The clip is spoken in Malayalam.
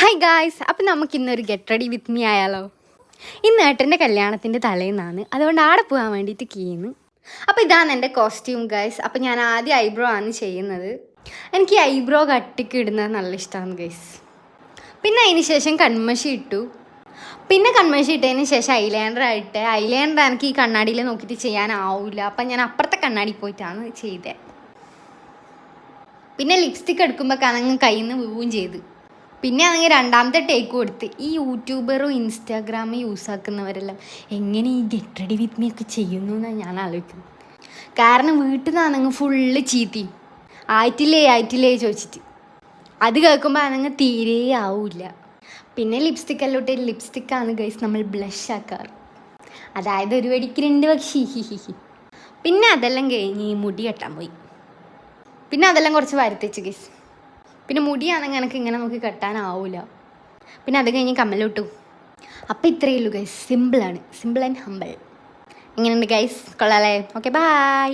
ഹായ് ഗായ്സ്, അപ്പം നമുക്കിന്നൊരു ഗെറ്റ് റെഡി വിത്ത് മീ ആയാലോ? ഇന്ന് ഏട്ടൻ്റെ കല്യാണത്തിൻ്റെ തലേന്നാണ്, അതുകൊണ്ട് ആടെ പോകാൻ വേണ്ടിയിട്ട് കീന്ന്. അപ്പോൾ ഇതാണ് എൻ്റെ കോസ്റ്റ്യൂം ഗൈസ്. അപ്പോൾ ഞാൻ ആദ്യം ഐബ്രോ ആണ് ചെയ്യുന്നത്. എനിക്ക് ഈ ഐബ്രോ കട്ടിക്ക് ഇടുന്നത് നല്ല ഇഷ്ടമാണ് ഗൈസ്. പിന്നെ അതിന് ശേഷം കൺമഷി ഇട്ടു. പിന്നെ കൺമഷി ഇട്ടതിന് ശേഷം ഐലൈനർ എനിക്ക് ഈ കണ്ണാടിയിൽ നോക്കിയിട്ട് ചെയ്യാനാവില്ല. അപ്പം ഞാൻ അപ്പുറത്തെ കണ്ണാടി പോയിട്ടാണ് ചെയ്തത്. പിന്നെ ലിപ്സ്റ്റിക്ക് എടുക്കുമ്പോൾ കനങ്ങ് കയ്യിൽ നിന്ന് വീഴുകയും ചെയ്ത്. പിന്നെ ആണെങ്കിൽ രണ്ടാമത്തെ ടേക്ക് കൊടുത്ത് ഈ യൂട്യൂബറും ഇൻസ്റ്റാഗ്രാമും യൂസാക്കുന്നവരെല്ലാം എങ്ങനെ ഈ ഗെറ്റ് റെഡി വിത്ത് മീ ഒക്കെ ചെയ്യുന്നു എന്നാണ് ഞാൻ ആലോചിക്കുന്നത്. കാരണം വീട്ടിൽ നിന്നാണെങ്കിൽ ഫുള്ള് ചീത്തയും ആയിട്ടില്ലേ ചോദിച്ചിട്ട് അത് കേൾക്കുമ്പോൾ ആണെങ്കിൽ തീരെ ആവില്ല. പിന്നെ ലിപ്സ്റ്റിക്കെല്ലാം ഇട്ട് ലിപ്സ്റ്റിക്കാണ് ഗൈസ് നമ്മൾ ബ്ലഷ് ആക്കാറ്. അതായത് ഒരു വെടിക്ക് 2 പക്ഷി. പിന്നെ അതെല്ലാം കഴിഞ്ഞ് മുടി കെട്ടാൻ പോയി. പിന്നെ അതെല്ലാം കുറച്ച് വരുത്തിച്ച് ഗൈസ്. പിന്നെ മുടിയാണെങ്കിൽ എനിക്ക് ഇങ്ങനെ നോക്കി കെട്ടാനാവില്ല. പിന്നെ അത് കഴിഞ്ഞ് കമ്മലിട്ടു. അപ്പോൾ ഇത്രയേ ഉള്ളൂ ഗൈസ്. സിമ്പിളാണ്, സിമ്പിൾ ആൻഡ് ഹമ്പിൾ. എങ്ങനെയുണ്ട് ഗൈസ്? കൊള്ളാലേ? Okay, by.